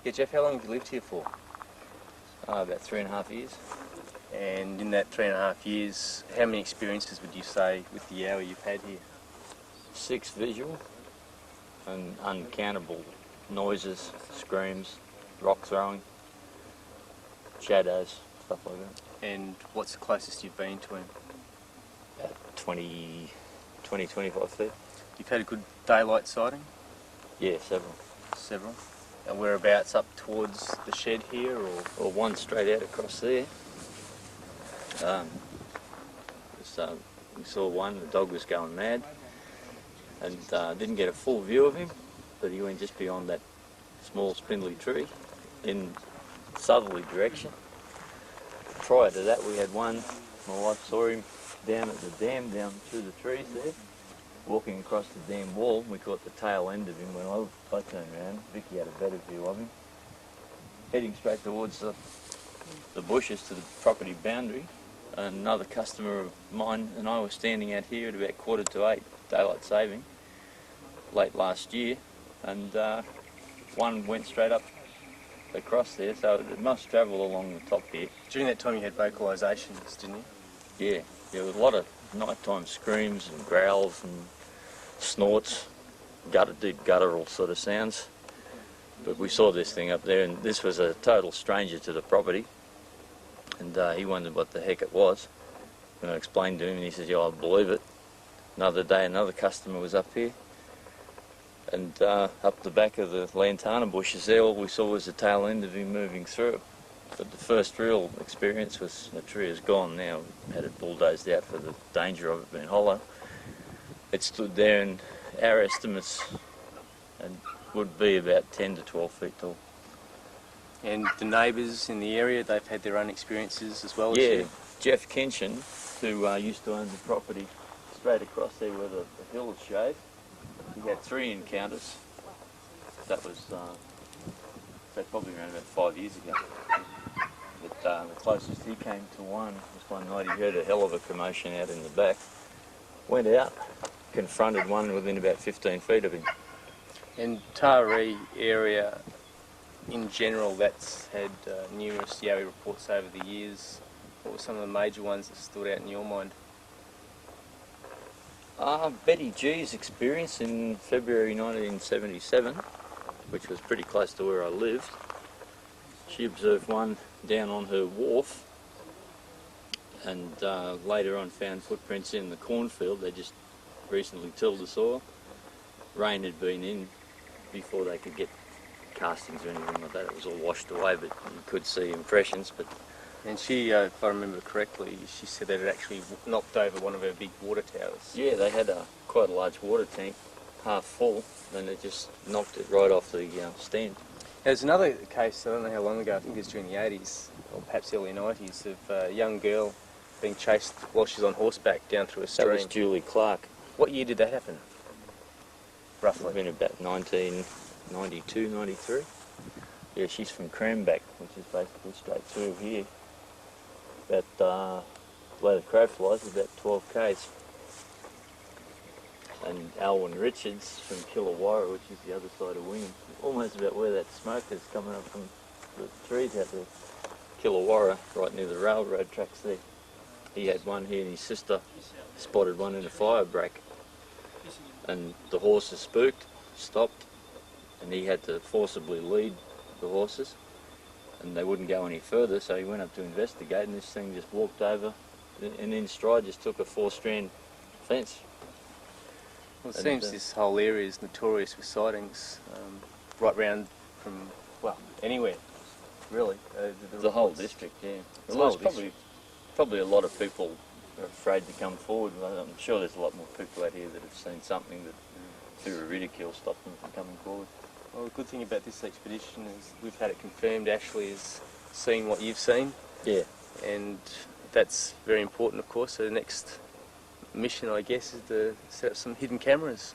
Yeah, Jeff, how long have you lived here for? About 3.5 years. And in that 3.5 years, how many experiences would you say with the Yowie you've had here? 6 visual and uncountable noises, screams, rock throwing, shadows, stuff like that. And what's the closest you've been to him? About 25 feet. You've had a good daylight sighting? Yeah, several. Several. And whereabouts, up towards the shed here, or one straight out across there. We saw one, the dog was going mad, and didn't get a full view of him, but he went just beyond that small spindly tree in southerly direction. Prior to that, we had one, my wife saw him down at the dam, down through the trees there, walking across the dam wall. We caught the tail end of him when I turned around. Vicky had a better view of him, heading straight towards the bushes to the property boundary. Another customer of mine and I were standing out here at about 7:45, daylight saving, late last year, and one went straight up across there, so it must travel along the top here. During that time you had vocalisations, didn't you? Yeah, there was a lot of nighttime screams and growls and snorts, deep guttural sort of sounds. But we saw this thing up there, and this was a total stranger to the property, and he wondered what the heck it was. And I explained to him, and he says, yeah, I believe it. Another day, another customer was up here, and up the back of the lantana bushes there, all we saw was the tail end of him moving through. But the first real experience was, the tree is gone now, had it bulldozed out for the danger of it being hollow. It stood there, and our estimates would be about 10 to 12 feet tall. And the neighbours in the area, they've had their own experiences as well? Yeah, Jeff Kenshin, who used to own the property straight across there where the hill is shaved, he had 3 encounters. That was probably around about 5 years ago. But the closest he came to one was one night he heard a hell of a commotion out in the back. Went out, confronted one within about 15 feet of him. And Taree area in general, that's had numerous Yowie reports over the years. What were some of the major ones that stood out in your mind? Betty G's experience in February 1977, which was pretty close to where I lived. She observed one down on her wharf, and later on found footprints in the cornfield. They just recently tilled the soil. Rain had been in before they could get castings or anything like that. It was all washed away, but you could see impressions. And she, if I remember correctly, she said that it actually knocked over one of her big water towers. Yeah, they had quite a large water tank, half full, and it just knocked it right off the stand. There's another case, I don't know how long ago, I think it was during the 80s, or perhaps early 90s, of a young girl being chased while she's on horseback down through a stream. That was Julie Clark. What year did that happen, roughly? It would have been about 1992, 93. Yeah, she's from Cranback, which is basically straight through here. About, where the crow flies, about 12 k's. And Alwyn Richards from Killawarra, which is the other side of Wingham, almost about where that smoke is coming up from the trees out there. Killawarra, right near the railroad tracks there. He had one here, and his sister spotted one in a fire break. And the horses spooked, stopped, and he had to forcibly lead the horses, and they wouldn't go any further, so he went up to investigate, and this thing just walked over, and in stride just took a 4-strand fence. Well, it seems this whole area is notorious with sightings, right round from, well, anywhere, really. The whole district, yeah. Well, there's probably a lot of people are afraid to come forward. I'm sure there's a lot more people out here that have seen something that, through ridicule, stopped them from coming forward. Well, the good thing about this expedition is we've had it confirmed. Ashley has seen what you've seen. Yeah. And that's very important, of course. So the next mission, I guess, is to set up some hidden cameras.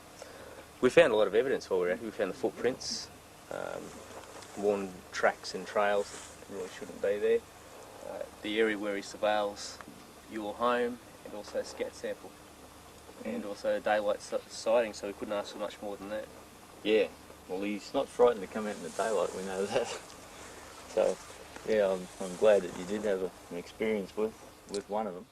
We found a lot of evidence while we were out here. We found the footprints, worn tracks and trails that really shouldn't be there. The area where he surveils your home, and also a scat sample. And also a daylight sighting, so we couldn't ask for much more than that. Yeah, Well, he's not frightened to come out in the daylight, we know that. So, yeah, I'm glad that you did have an experience with one of them.